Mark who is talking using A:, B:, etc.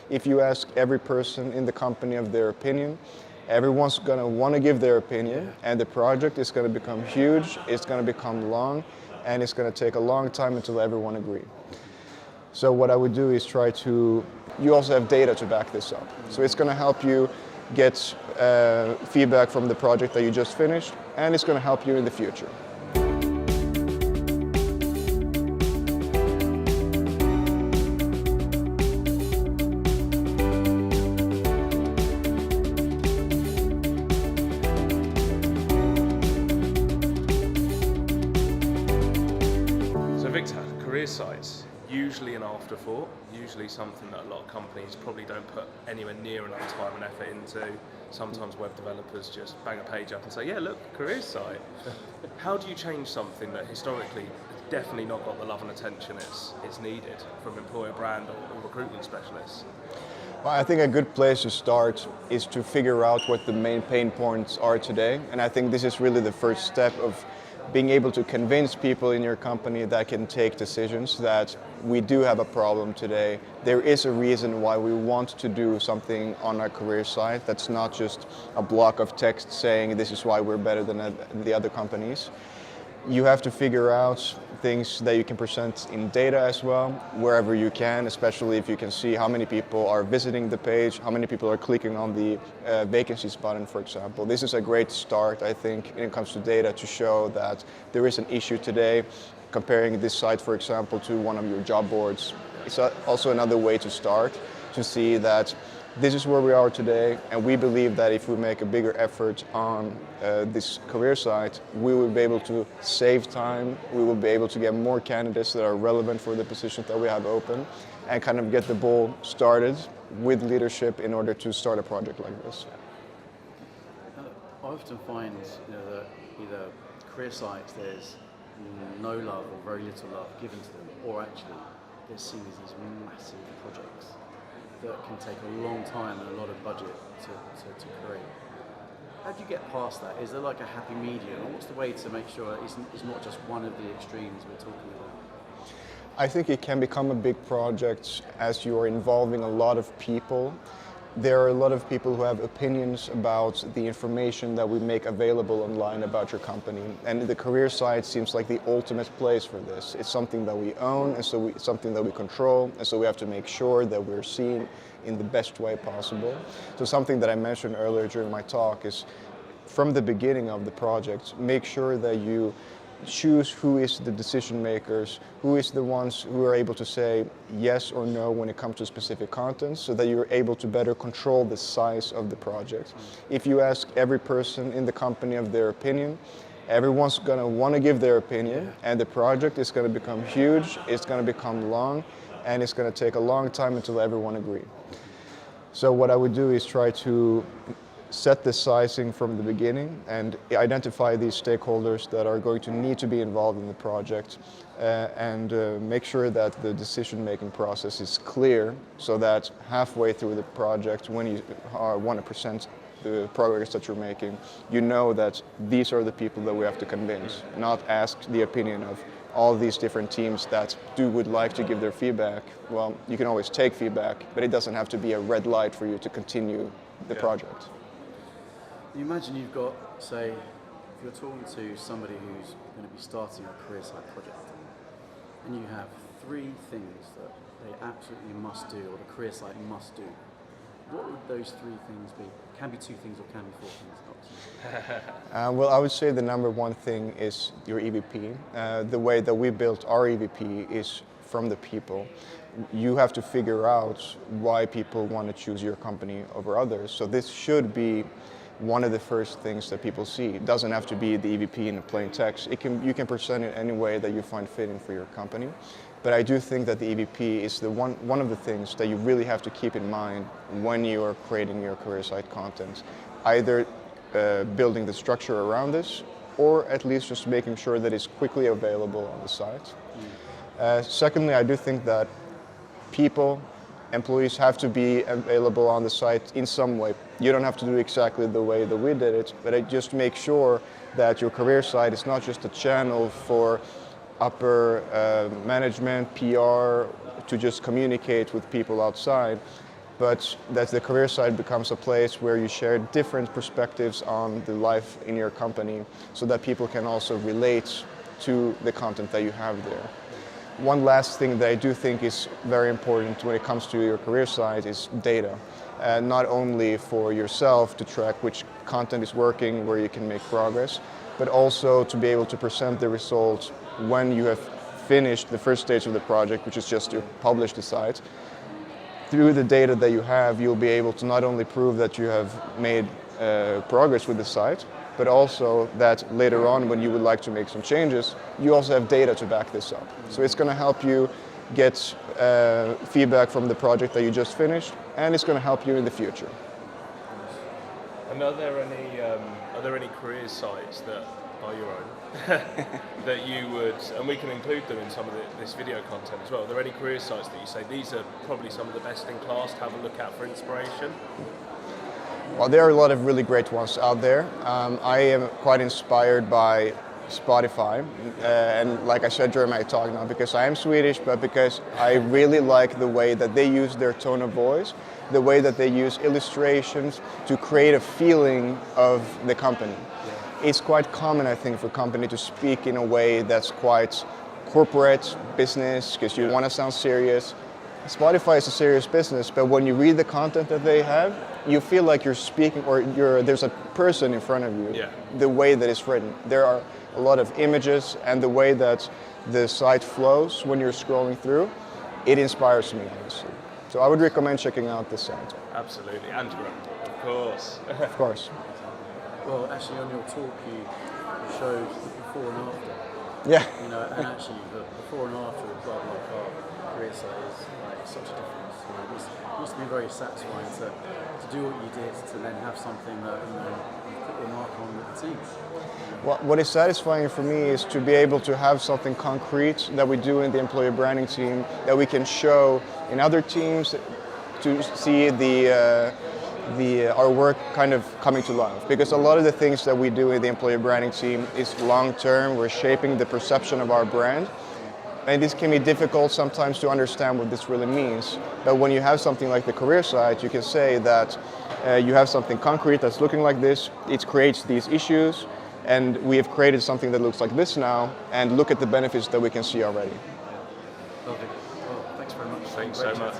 A: If you ask every person in the company of their opinion, everyone's going to want to give their opinion, and the project is going to become huge, it's going to become long, and it's going to take a long time until everyone agrees. So what I would do is try to, you also have data to back this up. So it's going to help you get feedback from the project that you just finished, and it's going to help you in the future.
B: So Victor, career sites, usually an afterthought, usually something that a lot of companies probably don't put anywhere near enough time and effort into. Sometimes web developers just bang a page up and say, yeah, look, career site. How do you change something that historically has definitely not got the love and attention it's needed from employer brand or recruitment specialists?
A: Well, I think a good place to start is to figure out what the main pain points are today. And I think this is really the first step of being able to convince people in your company that can take decisions that we do have a problem today. There is a reason why we want to do something on our career site that's not just a block of text saying this is why we're better than the other companies. You have to figure out things that you can present in data as well, wherever you can, especially if you can see how many people are visiting the page, how many people are clicking on the vacancies button, for example. This is a great start, I think, when it comes to data to show that there is an issue today. Comparing this site, for example, to one of your job boards, it's also another way to start, to see that this is where we are today, and we believe that if we make a bigger effort on this career site, we will be able to save time, we will be able to get more candidates that are relevant for the positions that we have open, and kind of get the ball started with leadership in order to start a project like this.
C: I often find that either career sites, there's no love or very little love given to them, or actually they're seen as these massive projects that can take a long time and a lot of budget to create. How do you get past that? Is there like a happy medium? Or what's the way to make sure it's not just one of the extremes we're talking about?
A: I think it can become a big project as you are involving a lot of people. There are a lot of people who have opinions about the information that we make available online about your company. And the career site seems like the ultimate place for this. It's something that we own, and so it's something that we control, and so we have to make sure that we're seen in the best way possible. So something that I mentioned earlier during my talk is, from the beginning of the project, make sure that you choose who is the decision makers, who is the ones who are able to say yes or no when it comes to specific content, so that you're able to better control the size of the project. If you ask every person in the company of their opinion, everyone's going to want to give their opinion, and the project is going to become huge, it's going to become long, and it's going to take a long time until everyone agrees. So what I would do is try to set the sizing from the beginning and identify these stakeholders that are going to need to be involved in the project, and make sure that the decision-making process is clear, so that halfway through the project, when you want to present the progress that you're making, you know that these are the people that we have to convince, not ask the opinion of all these different teams that would like to give their feedback. Well, you can always take feedback, but it doesn't have to be a red light for you to continue the project.
C: You imagine you've got, say, if you're talking to somebody who's going to be starting a career site project, and you have 3 things that they absolutely must do, or the career site must do, what would those 3 things be? It can be 2 things or can be 4 things, up to you.
A: Well, I would say the number one thing is your EVP. The way that we built our EVP is from the people. You have to figure out why people want to choose your company over others. So this should be one of the first things that people see. It doesn't have to be the EVP in plain text. You can present it any way that you find fitting for your company. But I do think that the EVP is one of the things that you really have to keep in mind when you are creating your career site content. Either building the structure around this, or at least just making sure that it's quickly available on the site. Secondly, I do think that employees have to be available on the site in some way. You don't have to do exactly the way that we did it, but just make sure that your career site is not just a channel for upper management, PR, to just communicate with people outside. but that the career site becomes a place where you share different perspectives on the life in your company so that people can also relate to the content that you have there. One last thing that I do think is very important when it comes to your career site is data. Not only for yourself to track which content is working, where you can make progress, but also to be able to present the results when you have finished the first stage of the project, which is just to publish the site. Through the data that you have, you'll be able to not only prove that you have made progress with the site, but also that later on when you would like to make some changes, you also have data to back this up. So it's going to help you get feedback from the project that you just finished, and it's going to help you in the future.
B: And are there any career sites that are your own that you would, and we can include them in some of this video content as well, are there any career sites that you say these are probably some of the best in class to have a look at for inspiration?
A: Well, there are a lot of really great ones out there. I am quite inspired by Spotify, and like I said during my talk now, because I am Swedish, but because I really like the way that they use their tone of voice, the way that they use illustrations to create a feeling of the company. It's quite common, I think, for a company to speak in a way that's quite corporate business, because you want to sound serious. Spotify is a serious business, but when you read the content that they have, you feel like you're speaking, or there's a person in front of you.
B: Yeah.
A: The way that it's written. There are a lot of images, and the way that the site flows when you're scrolling through, it inspires me, honestly. So I would recommend checking out this site.
B: Absolutely, and your own, of course.
A: Of course.
C: Well, actually, on your talk, you showed the before and after.
A: Yeah.
C: You know, and actually, the before and after of blah blah blah career site is like such a difference. You know, it must be very satisfying to do what you did, to then have something that you put your mark on with the team.
A: What is satisfying for me is to be able to have something concrete that we do in the employer branding team that we can show in other teams to see our work kind of coming to life. Because a lot of the things that we do in the employer branding team is long term. We're shaping the perception of our brand. And this can be difficult sometimes to understand what this really means. But when you have something like the career site, you can say that you have something concrete that's looking like this. It creates these issues. And we have created something that looks like this now, and look at the benefits that we can see already.
C: Lovely. Well, thanks very much.
B: Thanks so much.